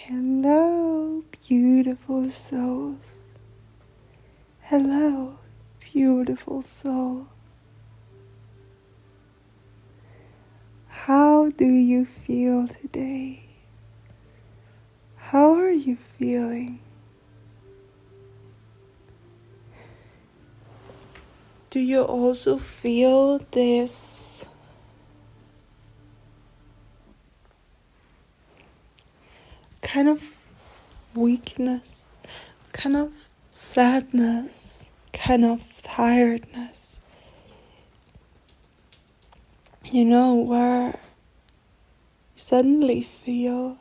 Hello, beautiful souls. Hello, beautiful soul. How do you feel today? How are you feeling? Do you also feel this kind of weakness, kind of sadness, kind of tiredness? You know, where you suddenly feel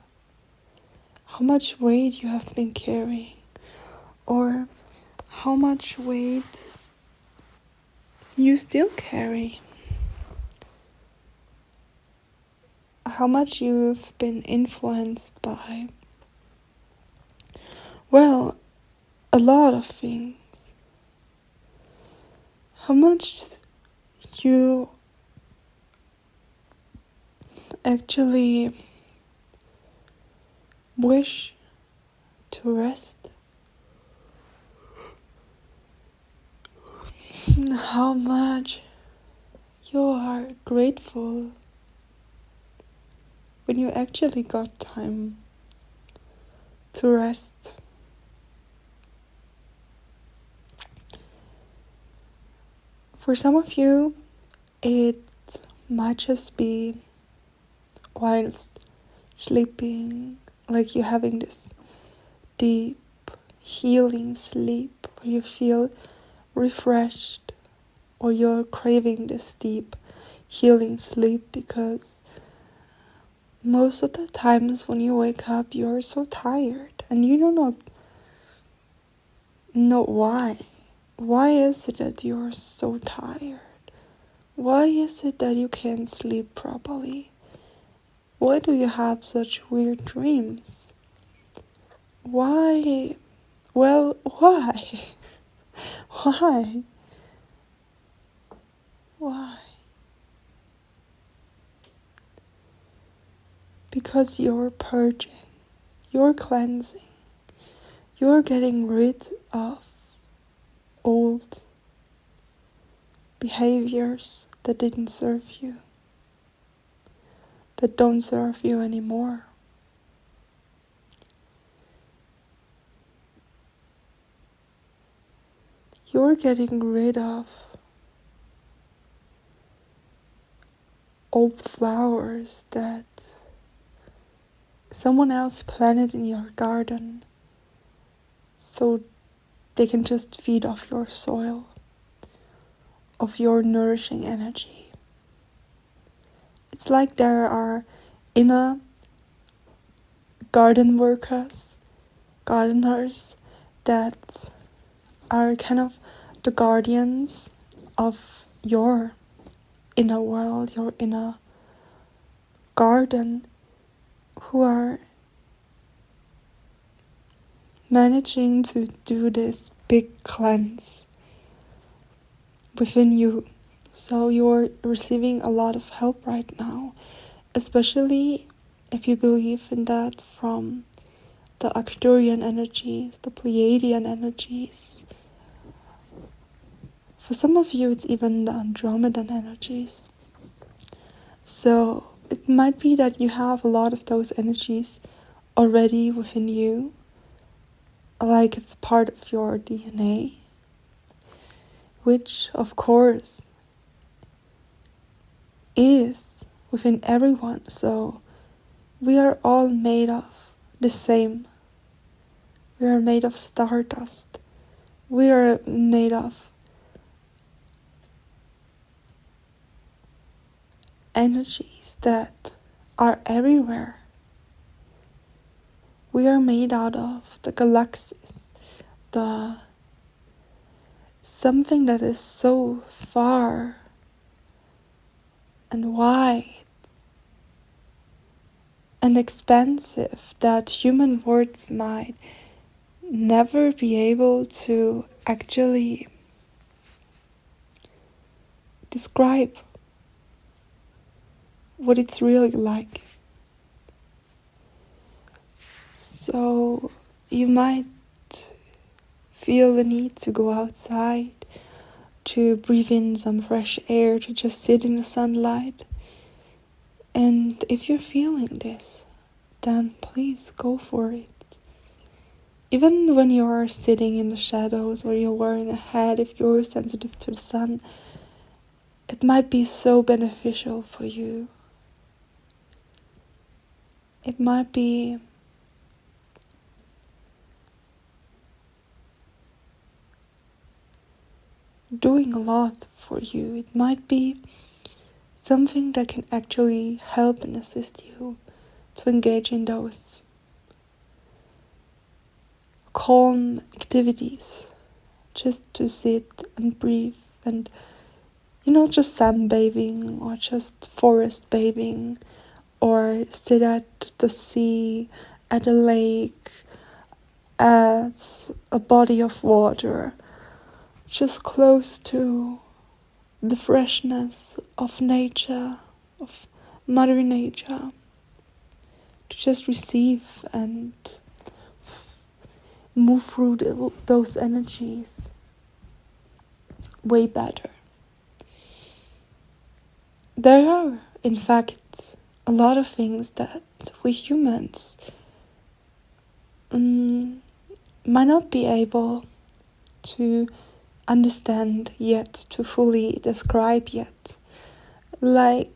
how much weight you have been carrying, or how much weight you still carry, how much you've been influenced by, well, a lot of things, how much you actually wish to rest, how much you are grateful when you actually got time to rest. For some of you, it might just be whilst sleeping, like you're having this deep healing sleep where you feel refreshed, or you're craving this deep healing sleep because most of the times when you wake up you're so tired and you do not know why. Why is it that you're so tired? Why is it that you can't sleep properly? Why do you have such weird dreams? Why? Well, why? Why? Why? Because you're purging, you're cleansing, you're getting rid of old behaviors that didn't serve you, that don't serve you anymore. You're getting rid of old flowers that someone else planted in your garden so they can just feed off your soil, of your nourishing energy. It's like there are inner gardeners that are kind of the guardians of your inner world, your inner garden, who are managing to do this big cleanse within you. So you're receiving a lot of help right now, especially if you believe in that from the arcturian energies, the pleiadian energies. For some of you, it's even the Andromedan energies. So it might be that you have a lot of those energies already within you, like it's part of your DNA, which of course is within everyone. So we are all made of the same. We are made of stardust. We are made of energies that are everywhere. We are made out of the galaxies, the something that is so far and wide and expansive that human words might never be able to actually describe what it's really like. So you might feel the need to go outside, to breathe in some fresh air, to just sit in the sunlight. And if you're feeling this, then please go for it. Even when you're sitting in the shadows or you're wearing a hat, if you're sensitive to the sun, it might be so beneficial for you. It might be doing a lot for you. It might be something that can actually help and assist you to engage in those calm activities, just to sit and breathe and, just sunbathing or just forest bathing or sit at the sea, at a lake, at a body of water, just close to the freshness of nature, of Mother Nature, to just receive and move through those energies way better. There are, in fact, a lot of things that we humans might not be able to understand yet, to fully describe yet. Like,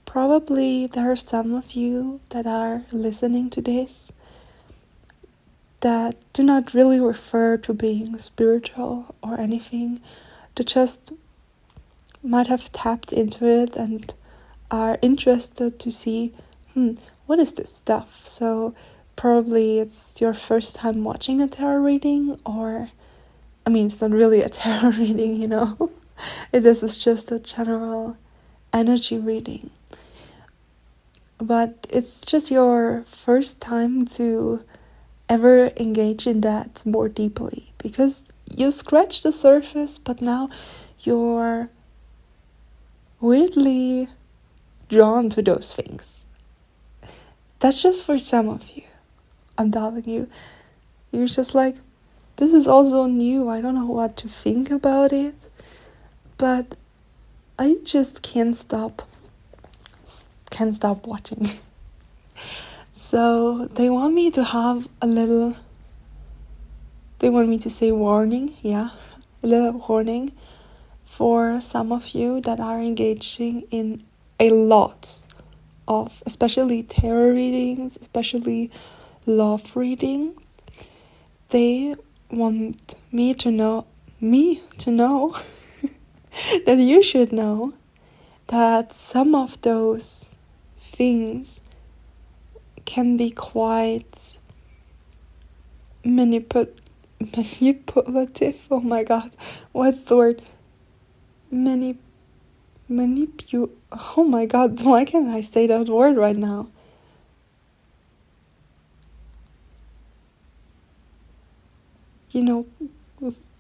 probably there are some of you that are listening to this that do not really refer to being spiritual or anything. They just might have tapped into it and are interested to see, what is this stuff? So probably it's your first time watching a tarot reading, or, it's not really a tarot reading, This is just a general energy reading. But it's just your first time to ever engage in that more deeply, because you scratched the surface, but now you're weirdly drawn to those things. That's just for some of you. I'm telling you. You're just like, this is also new. I don't know what to think about it. But I just can't stop watching. So they want me to have they want me to say warning, a little warning for some of you that are engaging in a lot of, especially tarot readings, especially love readings. They want me to know that you should know that some of those things can be quite manipulative. Oh my god, what's the word? Oh my god, why can't I say that word right now?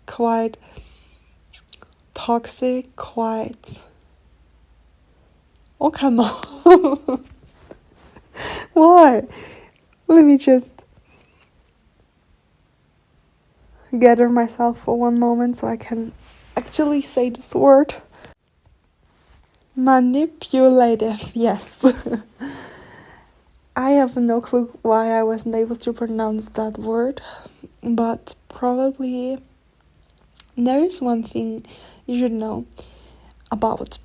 Quite toxic, quite... Oh, come on. Why? Let me just gather myself for one moment so I can actually say this word. Manipulative, yes. I have no clue why I wasn't able to pronounce that word, but probably there is one thing you should know about,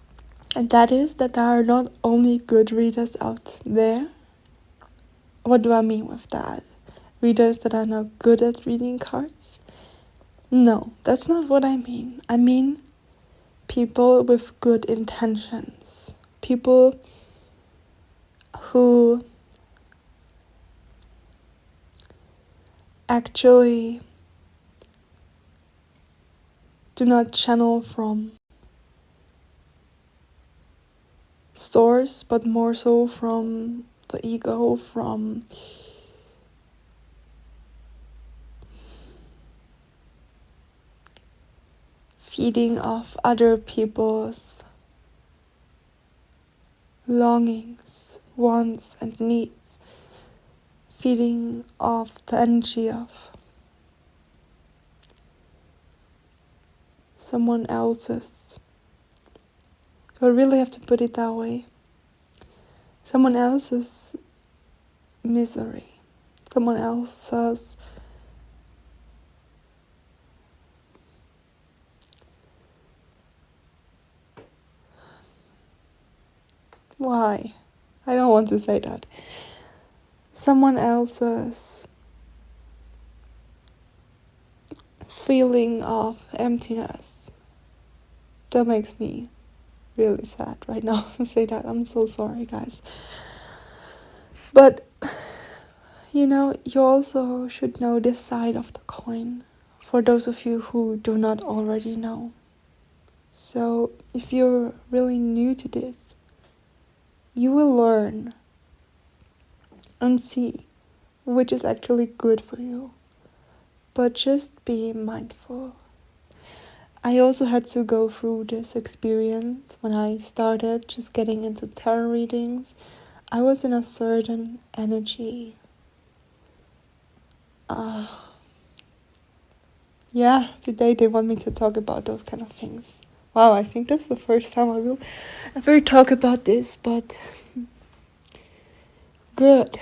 and that is that there are not only good readers out there. What do I mean with that? Readers that are not good at reading cards? No, that's not what I mean. I mean people with good intentions. People who actually do not channel from source, but more so from the ego, from feeding off other people's longings, wants, and needs. feeding off the energy of someone else's. I really have to put it that way. Someone else's misery. Someone else's why? I don't want to say that. Someone else's feeling of emptiness. That makes me really sad right now to say that. I'm so sorry, guys. But, you also should know this side of the coin, for those of you who do not already know. So, if you're really new to this, you will learn and see which is actually good for you. But just be mindful. I also had to go through this experience when I started just getting into tarot readings. I was in a certain energy. Today they want me to talk about those kind of things. Wow, I think that's the first time I will ever talk about this, but good.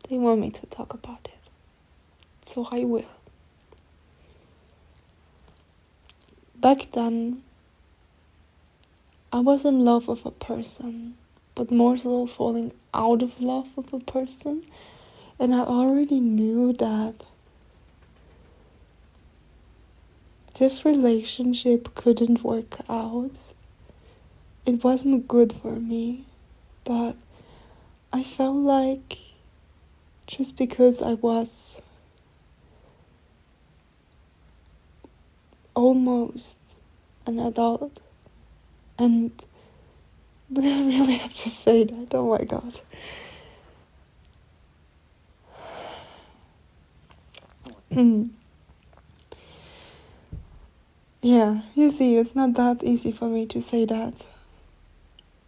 They want me to talk about it, so I will. Back then, I was in love with a person, but more so falling out of love with a person, and I already knew that this relationship couldn't work out. It wasn't good for me, but I felt like just because I was almost an adult, and I really have to say that, oh my god. Yeah, you see, it's not that easy for me to say that,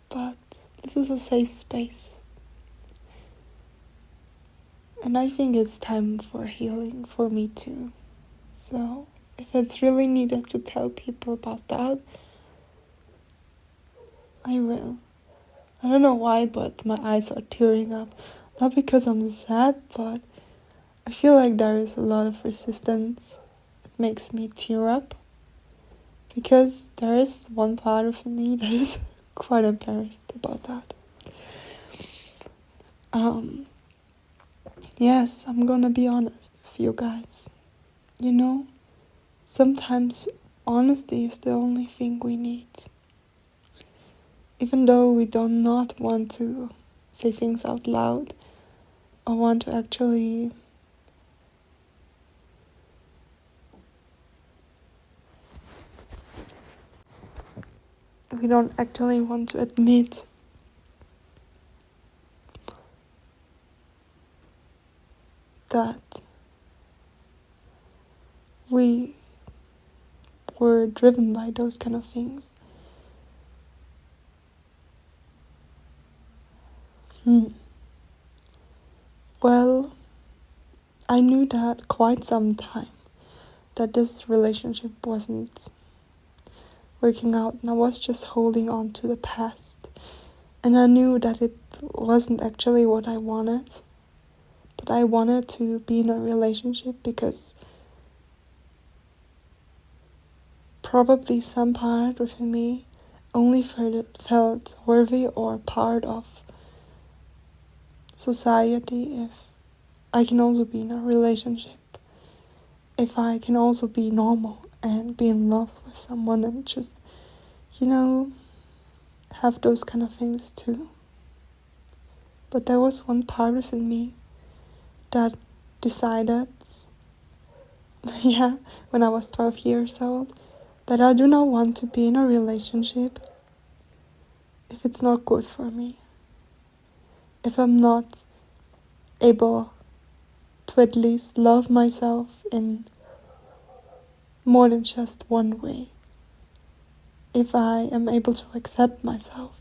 but this is a safe space. And I think it's time for healing for me too. So, if it's really needed to tell people about that, I will. I don't know why, but my eyes are tearing up. Not because I'm sad, but I feel like there is a lot of resistance. It makes me tear up. Because there is one part of me that is quite embarrassed about that. Yes, I'm gonna be honest with you guys. Sometimes honesty is the only thing we need. Even though we do not want to say things out loud, or want to actually we don't actually want to admit that we were driven by those kind of things. Well, I knew that quite some time, that this relationship wasn't working out, and I was just holding on to the past. And I knew that it wasn't actually what I wanted, but I wanted to be in a relationship because probably some part within me only felt worthy or part of society if I can also be in a relationship, if I can also be normal and be in love with someone and just, have those kind of things too. But there was one part within me that decided, when I was 12 years old, that I do not want to be in a relationship if it's not good for me. If I'm not able to at least love myself in more than just one way. If I am able to accept myself.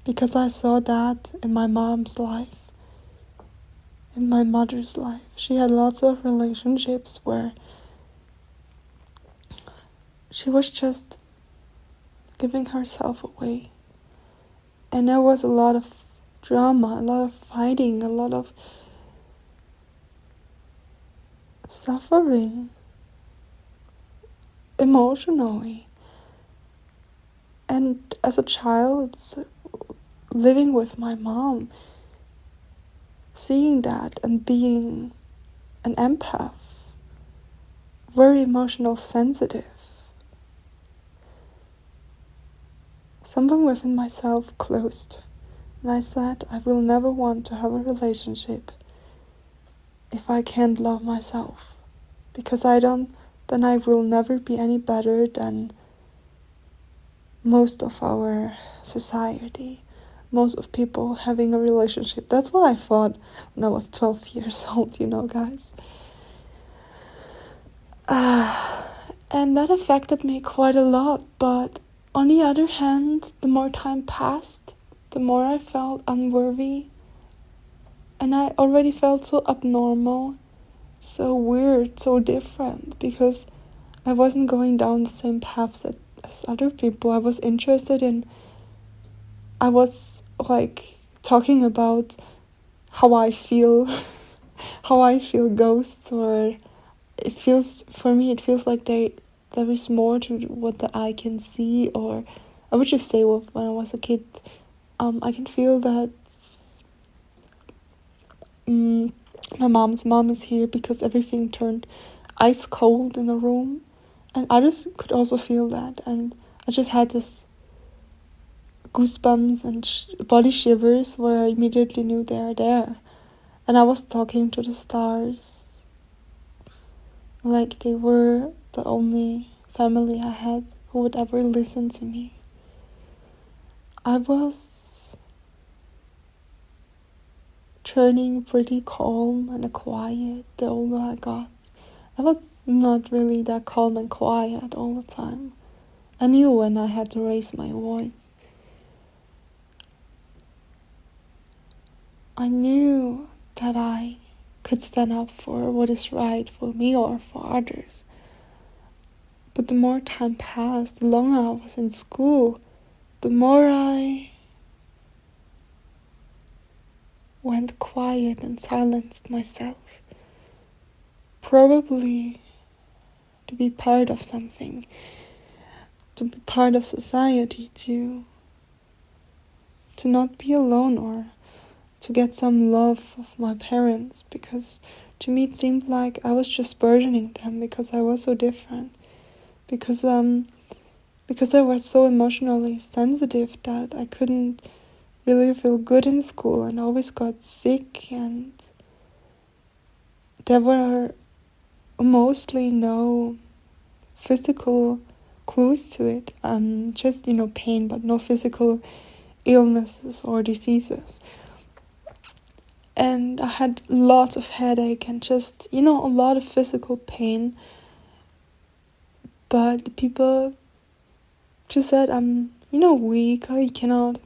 Because I saw that in my mom's life. in my mother's life. She had lots of relationships where she was just giving herself away. And there was a lot of drama, a lot of fighting, a lot of suffering emotionally. And as a child, living with my mom, seeing that and being an empath, very emotional sensitive, something within myself closed. And I said, I will never want to have a relationship if I can't love myself. Because then I will never be any better than most of our society, most of people having a relationship. That's what I thought when I was 12 years old, guys. And that affected me quite a lot, but on the other hand, the more time passed, the more I felt unworthy, and I already felt so abnormal, so weird, so different, because I wasn't going down the same paths as other people. I was talking about how I feel, how I feel ghosts, or it feels like there is more to what the eye can see, or I would just say when I was a kid, I can feel that my mom's mom is here because everything turned ice cold in the room, and I just could also feel that, and I just had this goosebumps and body shivers where I immediately knew they are there, and I was talking to the stars like they were the only family I had who would ever listen to me. I was turning pretty calm and quiet the older I got. I was not really that calm and quiet all the time. I knew when I had to raise my voice. I knew that I could stand up for what is right for me or for others. But the more time passed, the longer I was in school, the more I went quiet and silenced myself. Probably to be part of something, to be part of society, to not be alone, or to get some love of my parents, because to me it seemed like I was just burdening them because I was so different. Because I was so emotionally sensitive that I couldn't really feel good in school and always got sick, and there were mostly no physical clues to it, just pain, but no physical illnesses or diseases. And I had lots of headache and just a lot of physical pain, but people just said I'm weak, or you cannot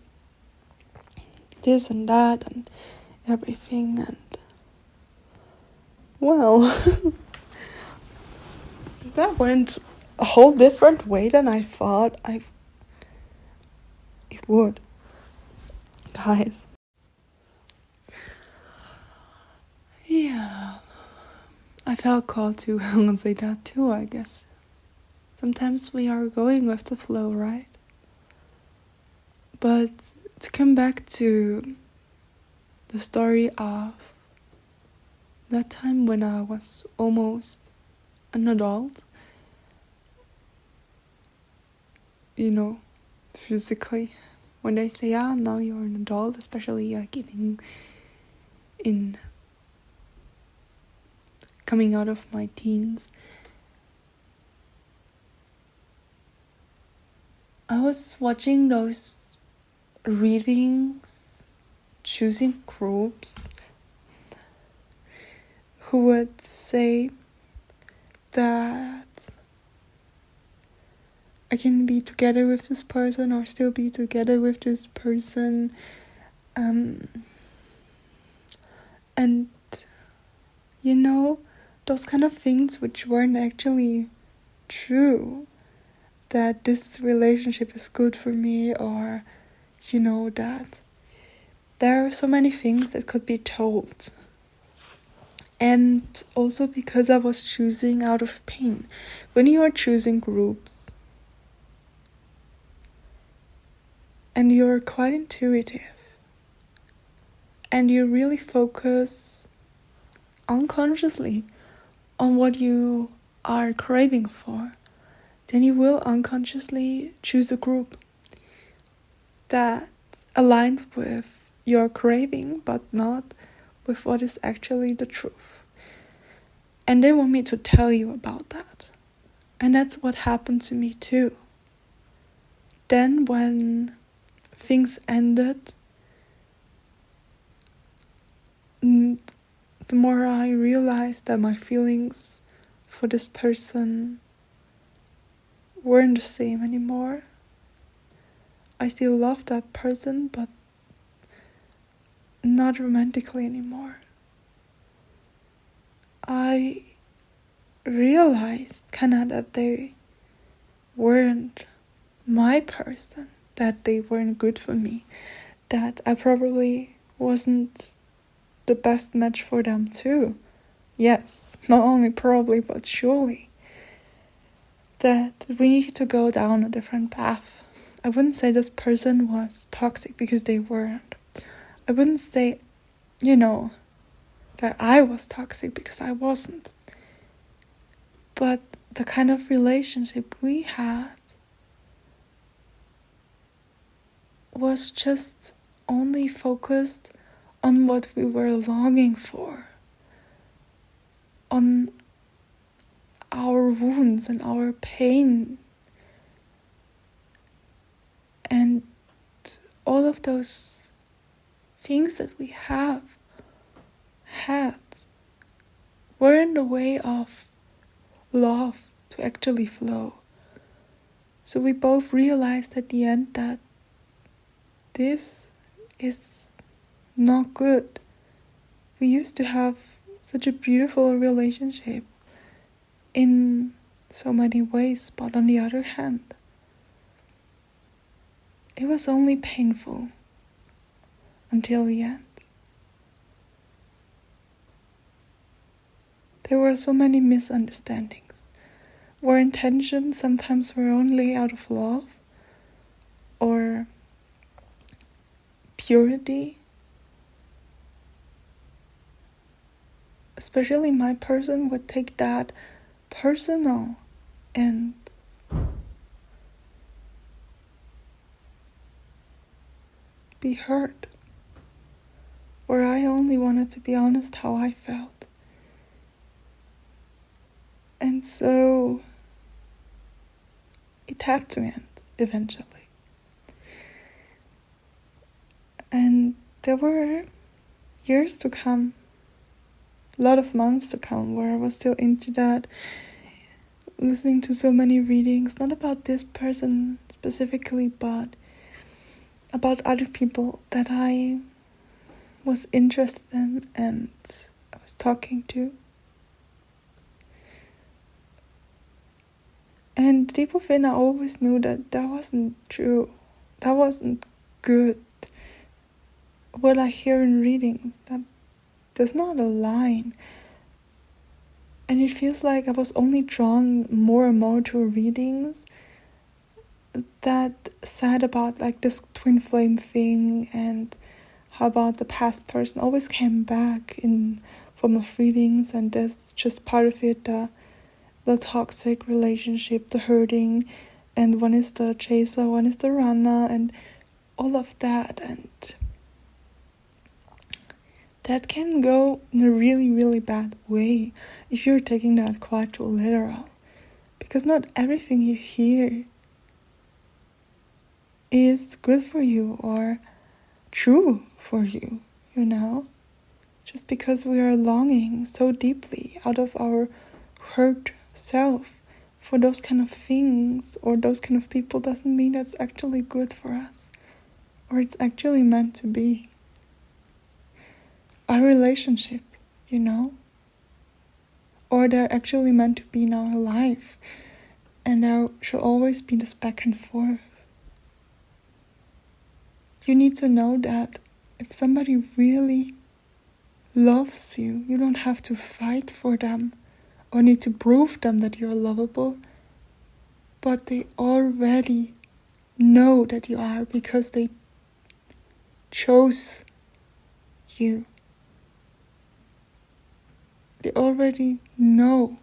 this and that and everything, and well that went a whole different way than I thought it would, guys. Yeah, I felt called to say that too, I guess. Sometimes we are going with the flow, right? But to come back to the story of that time when I was almost an adult, physically, when they say, now you're an adult, especially like in coming out of my teens, I was watching those readings, choosing groups who would say that I can be together with this person or still be together with this person, and You know, those kind of things which weren't actually true. That this relationship is good for me, or, that there are so many things that could be told. And also because I was choosing out of pain. When you are choosing groups, and you're quite intuitive, and you really focus unconsciously on what you are craving for, then you will unconsciously choose a group that aligns with your craving, but not with what is actually the truth. And they want me to tell you about that. And that's what happened to me too. Then when things ended, the more I realized that my feelings for this person weren't the same anymore. I still loved that person, but not romantically anymore. I realized kinda that they weren't my person, that they weren't good for me, that I probably wasn't the best match for them too. Yes, not only probably, but surely. That we need to go down a different path. I wouldn't say this person was toxic because they weren't. I wouldn't say, that I was toxic because I wasn't. But the kind of relationship we had was just only focused on what we were longing for, on our wounds and our pain, and all of those things that we had were in the way of love to actually flow. So we both realized at the end that this is not good. We used to have such a beautiful relationship in so many ways, but on the other hand, it was only painful until the end. There were so many misunderstandings, where intentions sometimes were only out of love or purity. Especially my person would take that personal and be hurt, where I only wanted to be honest how I felt. And so it had to end eventually. And there were years to come, a lot of months to come, where I was still into that, listening to so many readings, not about this person specifically, but about other people that I was interested in and I was talking to. And deep within, I always knew that that wasn't true. That wasn't good. What I hear in readings, that does not align. And it feels like I was only drawn more and more to readings that said about like this twin flame thing, and how about the past person always came back in form of readings, and that's just part of it, the toxic relationship, the hurting, and one is the chaser, one is the runner, and all of that. And that can go in a really, really bad way if you're taking that quite too literal. Because not everything you hear is good for you or true for you, Just because we are longing so deeply out of our hurt self for those kind of things or those kind of people doesn't mean that's actually good for us or it's actually meant to be. Our relationship, or they're actually meant to be in our life. And there should always be this back and forth. You need to know that if somebody really loves you, you don't have to fight for them or need to prove them that you're lovable, but they already know that you are because they chose you. They already know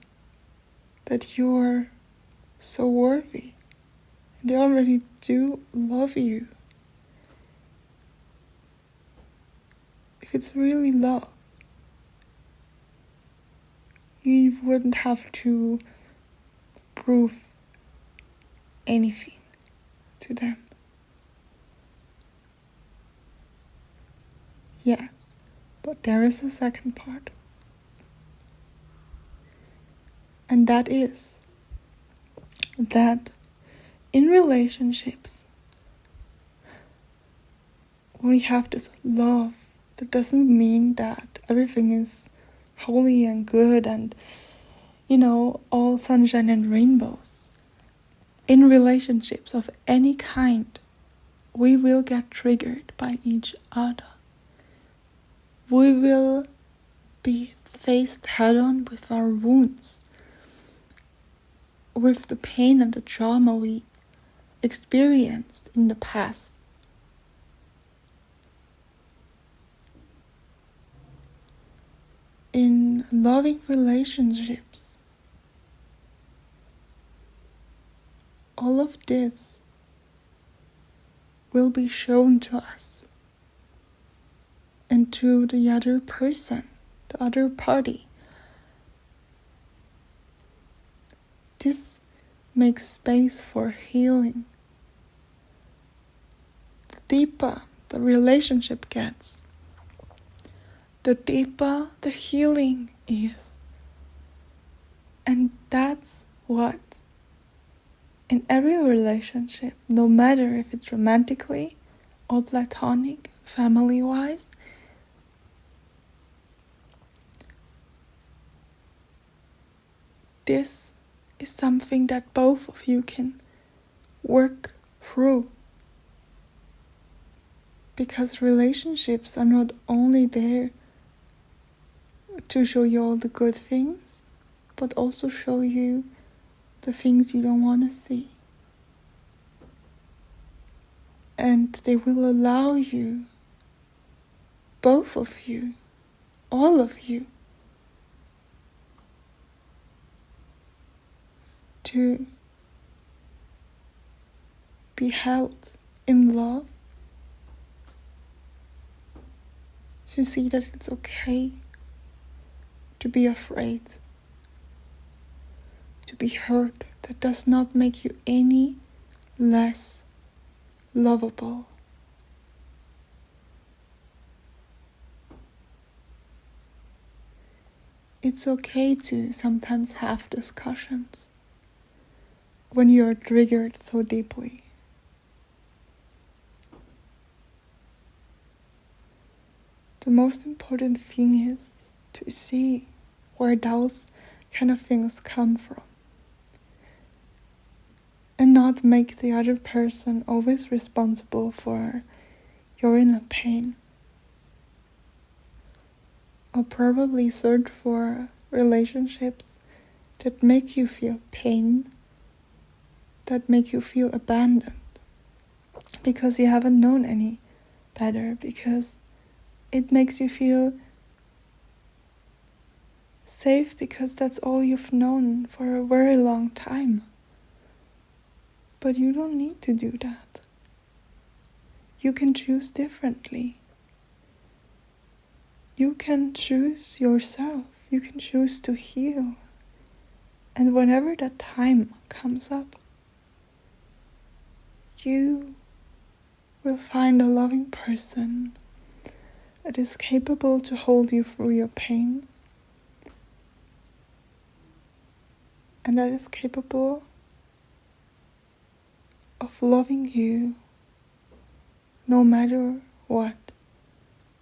that you're so worthy. They already do love you. If it's really love, you wouldn't have to prove anything to them. Yes, but there is a second part. And that is that in relationships, when we have this love, that doesn't mean that everything is holy and good and, all sunshine and rainbows. In relationships of any kind, we will get triggered by each other. We will be faced head-on with our wounds, with the pain and the trauma we experienced in the past. In loving relationships, all of this will be shown to us and to the other person, the other party. This makes space for healing. The deeper the relationship gets, the deeper the healing is. And that's what, in every relationship, no matter if it's romantically or platonic, family-wise, this is something that both of you can work through. Because relationships are not only there to show you all the good things, but also show you the things you don't want to see. And they will allow you, both of you, all of you, to be held in love, to see that it's okay to be afraid, to be hurt. That does not make you any less lovable. It's okay to sometimes have discussions when you're triggered so deeply. The most important thing is to see where those kind of things come from. And not make the other person always responsible for your inner pain. Or probably search for relationships that make you feel pain, that make you feel abandoned, because you haven't known any better, because it makes you feel safe because that's all you've known for a very long time. But you don't need to do that. You can choose differently. You can choose yourself. You can choose to heal. And whenever that time comes up, you will find a loving person that is capable to hold you through your pain, and that is capable of loving you no matter what,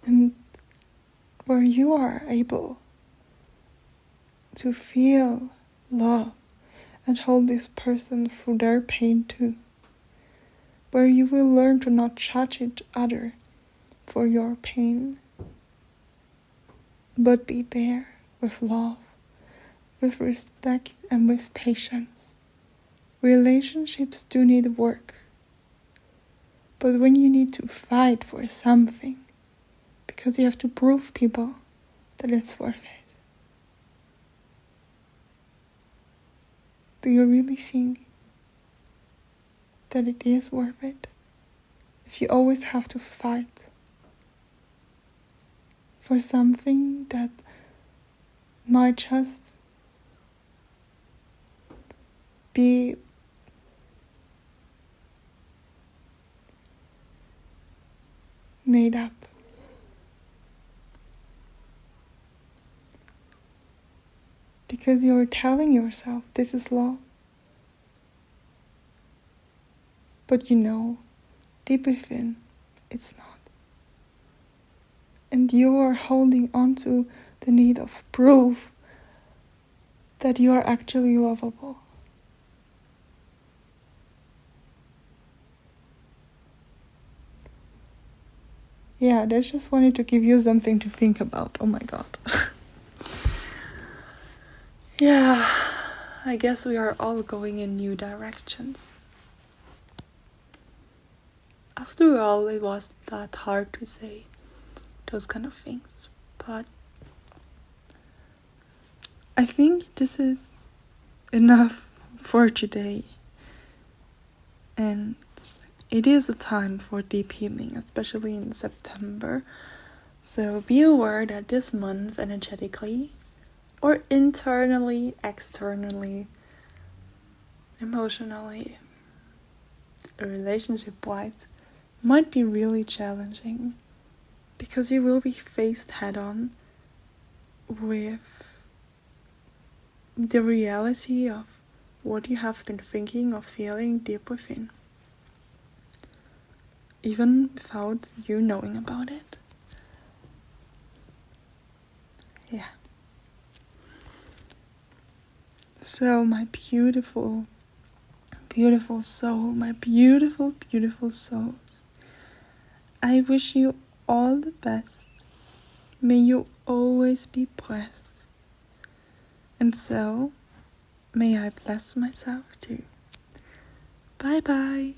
and where you are able to feel love and hold this person through their pain too, where you will learn to not judge each other for your pain, but be there with love, with respect and with patience. Relationships do need work, but when you need to fight for something, because you have to prove people that it's worth it, do you really think that it is worth it? If you always have to fight for something that might just be made up. Because you're telling yourself this is love. But you know, deep within, it's not. And you are holding on to the need of proof that you are actually lovable. Yeah, I just wanted to give you something to think about. Oh my god. Yeah, I guess we are all going in new directions. After all, it was that hard to say those kind of things. But I think this is enough for today. And it is a time for deep healing, especially in September. So be aware that this month energetically, or internally, externally, emotionally, relationship-wise, might be really challenging, because you will be faced head-on with the reality of what you have been thinking or feeling deep within, even without you knowing about it. Yeah. So my beautiful, beautiful soul, my beautiful, beautiful souls, I wish you all the best. May you always be blessed. And so, may I bless myself too. Bye bye.